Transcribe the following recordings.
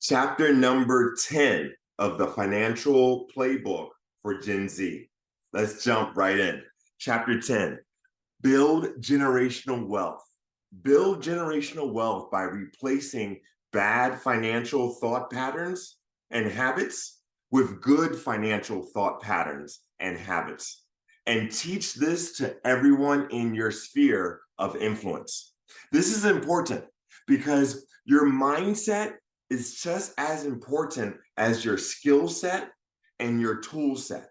Chapter number 10 of the financial playbook for Gen Z. Let's jump right in. Chapter 10, build generational wealth. Build generational wealth by replacing bad financial thought patterns and habits with good financial thought patterns and habits. And teach this to everyone in your sphere of influence. This is important because your mindset is just as important as your skill set and your tool set.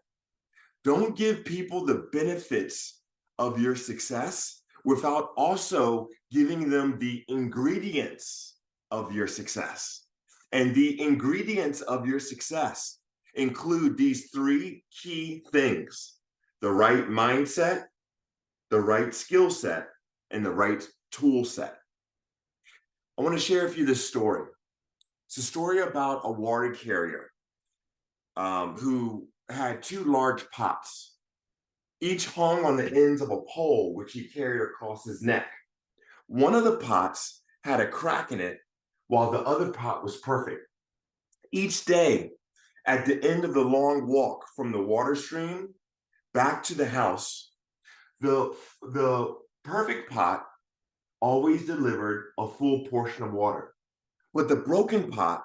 Don't give people the benefits of your success without also giving them the ingredients of your success. And the ingredients of your success include these three key things: the right mindset, the right skill set, and the right tool set. I want to share with you this story. It's a story about a water carrier who had two large pots, each hung on the ends of a pole which he carried across his neck. One of the pots had a crack in it, while the other pot was perfect. Each day, at the end of the long walk from the water stream back to the house, the perfect pot always delivered a full portion of water. But the broken pot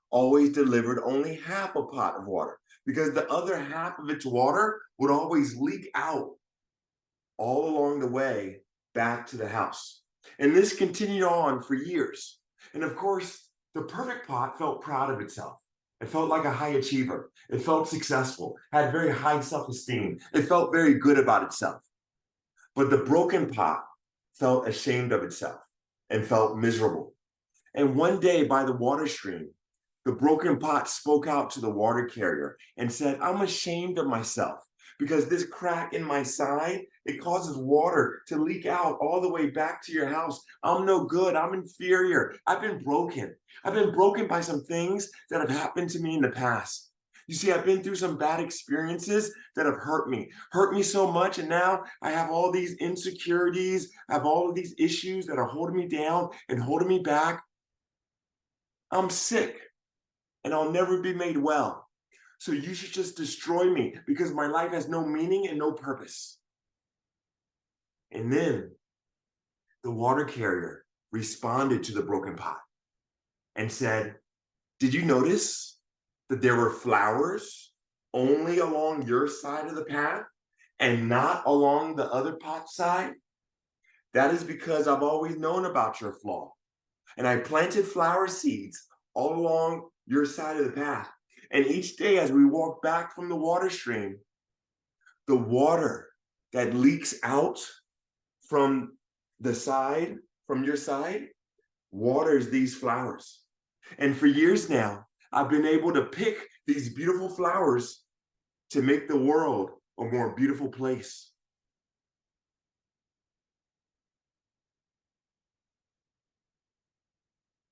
always delivered only half a pot of water because the other half of its water would always leak out all along the way back to the house. And this continued on for years. And of course, the perfect pot felt proud of itself. It felt like a high achiever. It felt successful, had very high self-esteem. It felt very good about itself. But the broken pot felt ashamed of itself and felt miserable. And one day by the water stream, the broken pot spoke out to the water carrier and said, "I'm ashamed of myself because this crack in my side, it causes water to leak out all the way back to your house. I'm no good. I'm inferior. I've been broken. I've been broken by some things that have happened to me in the past. You see, I've been through some bad experiences that have hurt me so much. And now I have all these insecurities, I have all of these issues that are holding me down and holding me back. I'm sick and I'll never be made well. So you should just destroy me because my life has no meaning and no purpose." And then the water carrier responded to the broken pot and said, "Did you notice that there were flowers only along your side of the path and not along the other pot's side? That is because I've always known about your flaw. And I planted flower seeds all along your side of the path. And each day as we walk back from the water stream, the water that leaks out from the side, from your side, waters these flowers. And for years now, I've been able to pick these beautiful flowers to make the world a more beautiful place."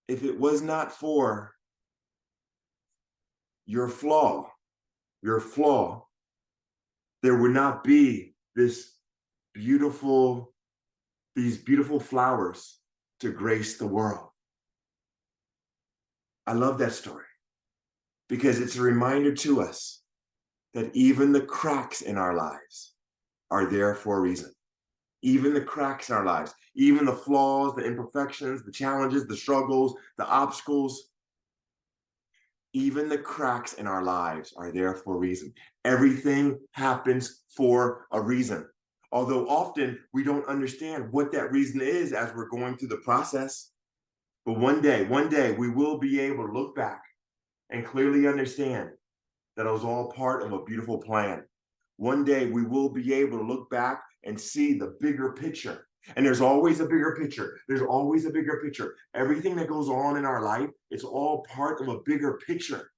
If it was not for your flaw, your flaw, there would not be these beautiful flowers to grace the world. I love that story because it's a reminder to us that even the cracks in our lives are there for a reason. Even the cracks in our lives, even the flaws, the imperfections, the challenges, the struggles, the obstacles, even the cracks in our lives are there for a reason. Everything happens for a reason. Although often we don't understand what that reason is as we're going through the process. But one day, we will be able to look back and clearly understand that it was all part of a beautiful plan. One day we will be able to look back and see the bigger picture. And there's always a bigger picture. There's always a bigger picture. Everything that goes on in our life, it's all part of a bigger picture.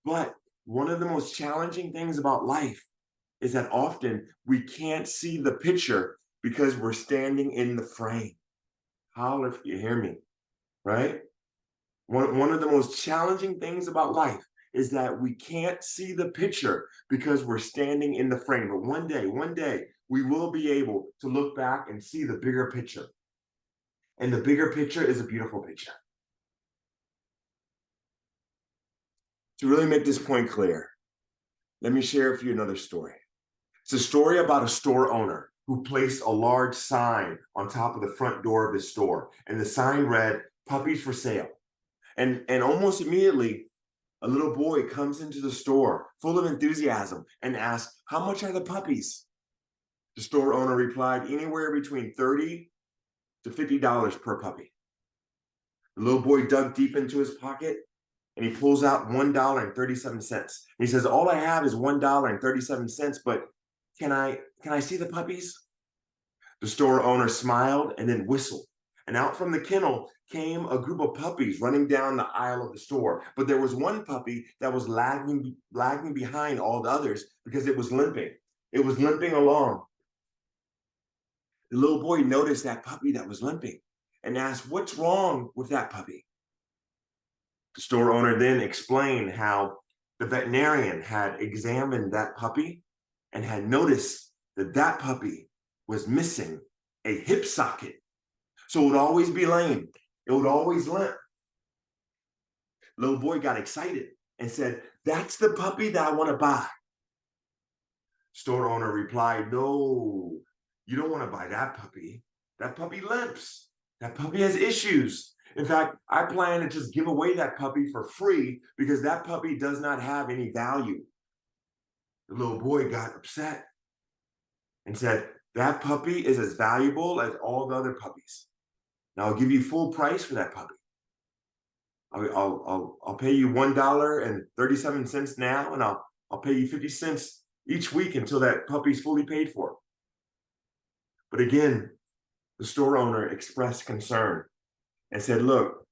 But one of the most challenging things about life is that often we can't see the picture because we're standing in the frame. Holler if you hear me, right? One of the most challenging things about life is that we can't see the picture because we're standing in the frame. But one day, we will be able to look back and see the bigger picture. And the bigger picture is a beautiful picture. To really make this point clear, let me share with you another story. It's a story about a store owner who placed a large sign on top of the front door of his store. And the sign read, "Puppies for sale." And almost immediately, a little boy comes into the store full of enthusiasm and asks, "How much are the puppies?" The store owner replied, "Anywhere between $30 to $50 per puppy." The little boy dug deep into his pocket and he pulls out $1.37. He says, "All I have is $1.37, but can I see the puppies?" The store owner smiled and then whistled. And out from the kennel came a group of puppies running down the aisle of the store. But there was one puppy that was lagging behind all the others because it was limping. It was limping along. The little boy noticed that puppy that was limping and asked, "What's wrong with that puppy?" The store owner then explained how the veterinarian had examined that puppy and had noticed that that puppy was missing a hip socket. So it would always be lame. It would always limp. Little boy got excited and said, "That's the puppy that I want to buy." Store owner replied, "No, you don't want to buy that puppy. That puppy limps. That puppy has issues. In fact, I plan to just give away that puppy for free because that puppy does not have any value." The little boy got upset and said, "That puppy is as valuable as all the other puppies. Now I'll give you full price for that puppy. I'll pay you $1.37 now, and I'll pay you 50 cents each week until that puppy's fully paid for." But again, the store owner expressed concern and said, "Look,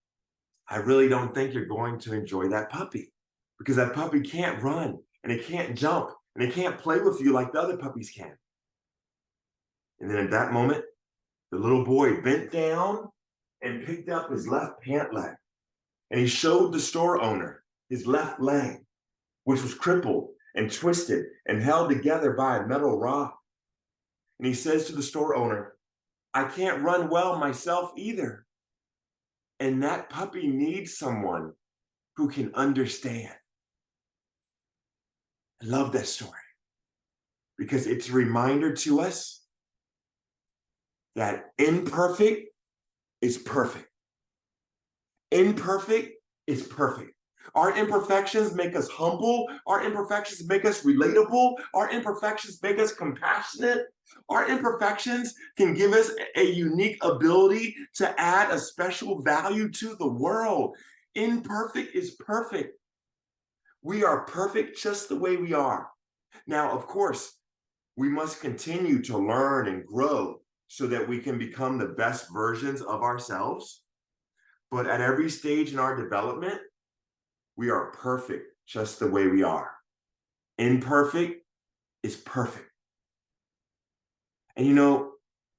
I really don't think you're going to enjoy that puppy because that puppy can't run and it can't jump and it can't play with you like the other puppies can." And then at that moment, the little boy bent down and picked up his left pant leg. And he showed the store owner his left leg, which was crippled and twisted and held together by a metal rod. And he says to the store owner, "I can't run well myself either. And that puppy needs someone who can understand." I love that story because it's a reminder to us that imperfect is perfect. Imperfect is perfect. Our imperfections make us humble. Our imperfections make us relatable. Our imperfections make us compassionate. Our imperfections can give us a unique ability to add a special value to the world. Imperfect is perfect. We are perfect just the way we are. Now, of course, we must continue to learn and grow so that we can become the best versions of ourselves. But at every stage in our development, we are perfect just the way we are. Imperfect is perfect. And you know,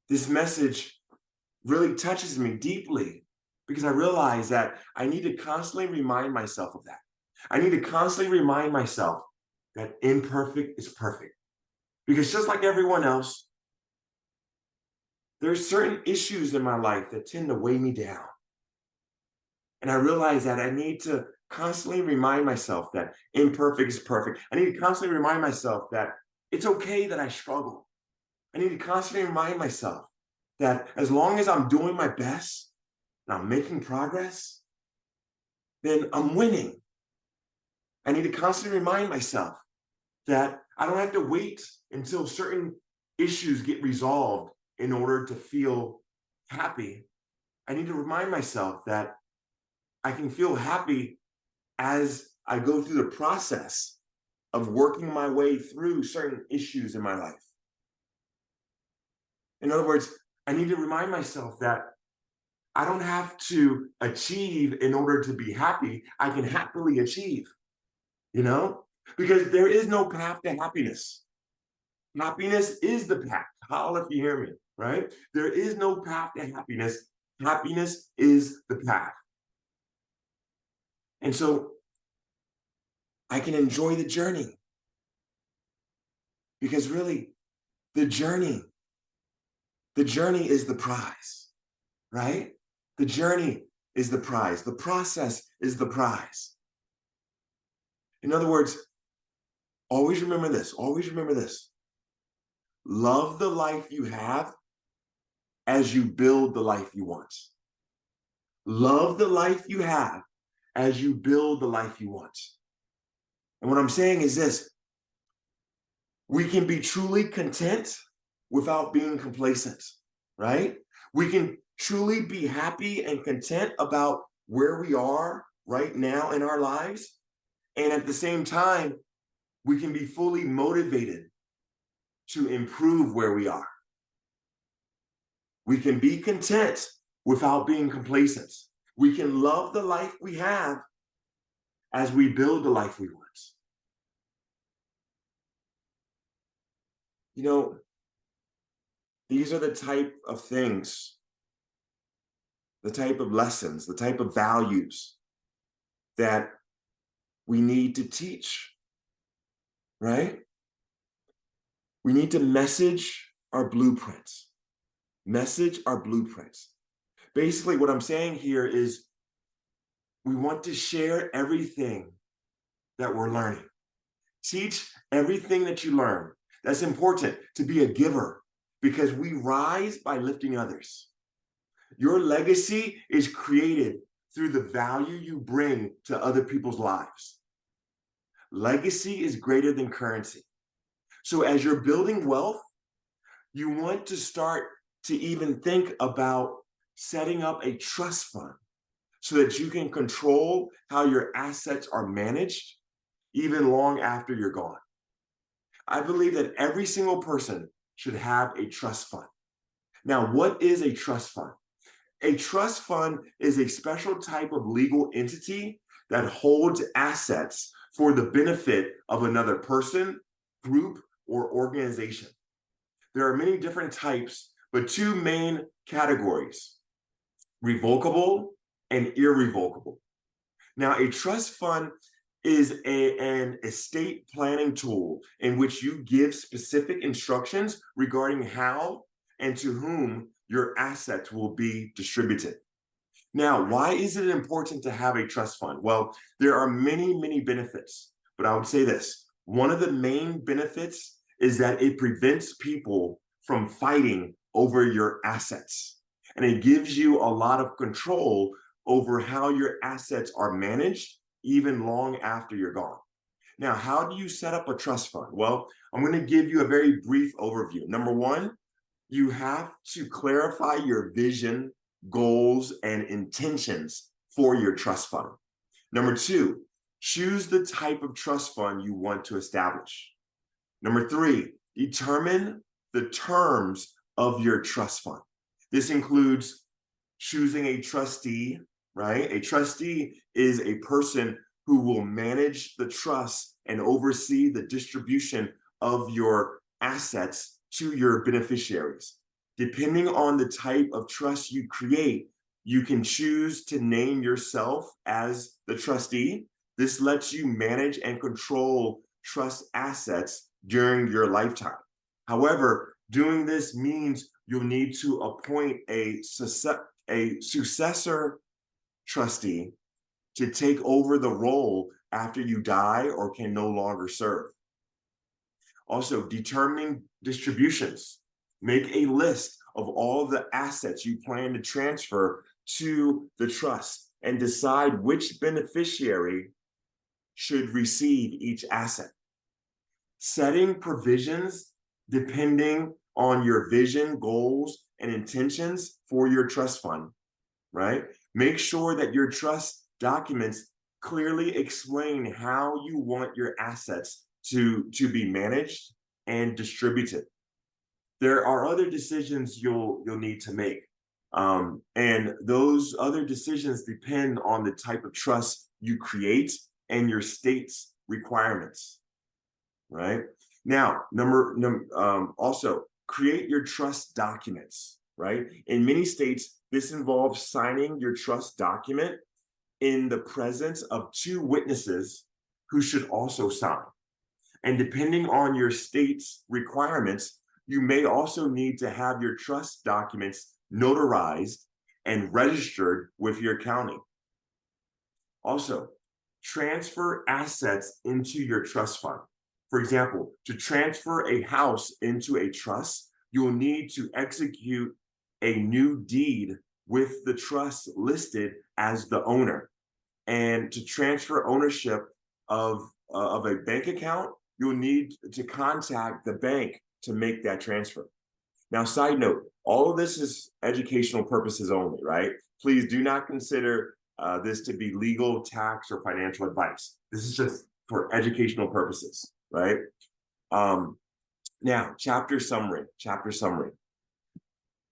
this message really touches me deeply because I realize that I need to constantly remind myself of that. I need to constantly remind myself that imperfect is perfect. Because just like everyone else, there's certain issues in my life that tend to weigh me down. And I realize that I need to constantly remind myself that imperfect is perfect. I need to constantly remind myself that it's okay that I struggle. I need to constantly remind myself that as long as I'm doing my best and I'm making progress, then I'm winning. I need to constantly remind myself that I don't have to wait until certain issues get resolved in order to feel happy. I need to remind myself that I can feel happy as I go through the process of working my way through certain issues in my life. In other words, I need to remind myself that I don't have to achieve in order to be happy. I can happily achieve, you know, because there is no path to happiness. Happiness is the path. Holla if you hear me, right? There is no path to happiness. Happiness is the path. And so I can enjoy the journey because really the journey is the prize, right? The journey is the prize. The process is the prize. In other words, always remember this, always remember this. Love the life you have as you build the life you want. Love the life you have as you build the life you want. And what I'm saying is this: we can be truly content without being complacent, right? We can truly be happy and content about where we are right now in our lives. And at the same time, we can be fully motivated to improve where we are. We can be content without being complacent. We can love the life we have as we build the life we want. You know, these are the type of things, the type of lessons, the type of values that we need to teach, right? We need to message our blueprints. Message our blueprints. Basically, what I'm saying here is we want to share everything that we're learning. Teach everything that you learn. That's important, to be a giver, because we rise by lifting others. Your legacy is created through the value you bring to other people's lives. Legacy is greater than currency. So as you're building wealth, you want to start to even think about setting up a trust fund so that you can control how your assets are managed even long after you're gone. I believe that every single person should have a trust fund. Now, what is a trust fund? A trust fund is a special type of legal entity that holds assets for the benefit of another person, group, or organization. There are many different types, but two main categories: revocable and irrevocable. Now, a trust fund is an estate planning tool in which you give specific instructions regarding how and to whom your assets will be distributed. Now, why is it important to have a trust fund? Well, there are many, many benefits, but I would say this. One of the main benefits is that it prevents people from fighting over your assets. And it gives you a lot of control over how your assets are managed, even long after you're gone. Now, how do you set up a trust fund? Well, I'm going to give you a very brief overview. Number one, you have to clarify your vision, goals, and intentions for your trust fund. Number two, choose the type of trust fund you want to establish. Number three, determine the terms of your trust fund. This includes choosing a trustee, right? A trustee is a person who will manage the trust and oversee the distribution of your assets to your beneficiaries. Depending on the type of trust you create, you can choose to name yourself as the trustee. This lets you manage and control trust assets during your lifetime. However, doing this means you'll need to appoint a successor trustee to take over the role after you die or can no longer serve. Also, determining distributions. Make a list of all the assets you plan to transfer to the trust and decide which beneficiary should receive each asset. Setting provisions depending on your vision, goals, and intentions for your trust fund, right? Make sure that your trust documents clearly explain how you want your assets to be managed and distributed. There are other decisions you'll need to make. And those other decisions depend on the type of trust you create and your state's requirements, right? Now, also create your trust documents, right? In many states, this involves signing your trust document in the presence of two witnesses who should also sign. And depending on your state's requirements, you may also need to have your trust documents notarized and registered with your county. Also, transfer assets into your trust fund. For example, to transfer a house into a trust, you'll need to execute a new deed with the trust listed as the owner. And to transfer ownership of a bank account, you'll need to contact the bank to make that transfer. Now, side note, all of this is educational purposes only, right? Please do not consider this to be legal, tax, or financial advice. This is just for educational purposes, right? Now, chapter summary.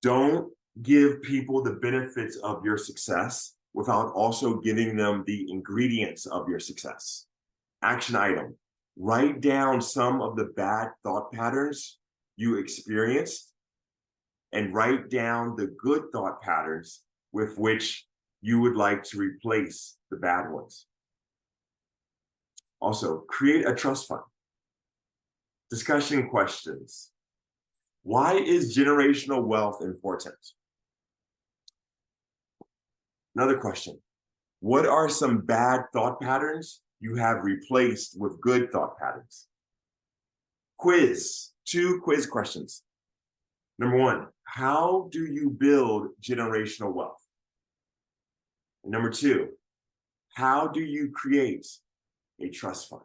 Don't give people the benefits of your success without also giving them the ingredients of your success. Action item: write down some of the bad thought patterns you experienced and write down the good thought patterns with which you would like to replace the bad ones. Also, create a trust fund. Discussion questions. Why is generational wealth important? Another question. What are some bad thought patterns you have replaced with good thought patterns? Quiz. 2 quiz questions. Number 1, how do you build generational wealth? And number 2, how do you create a trust fund?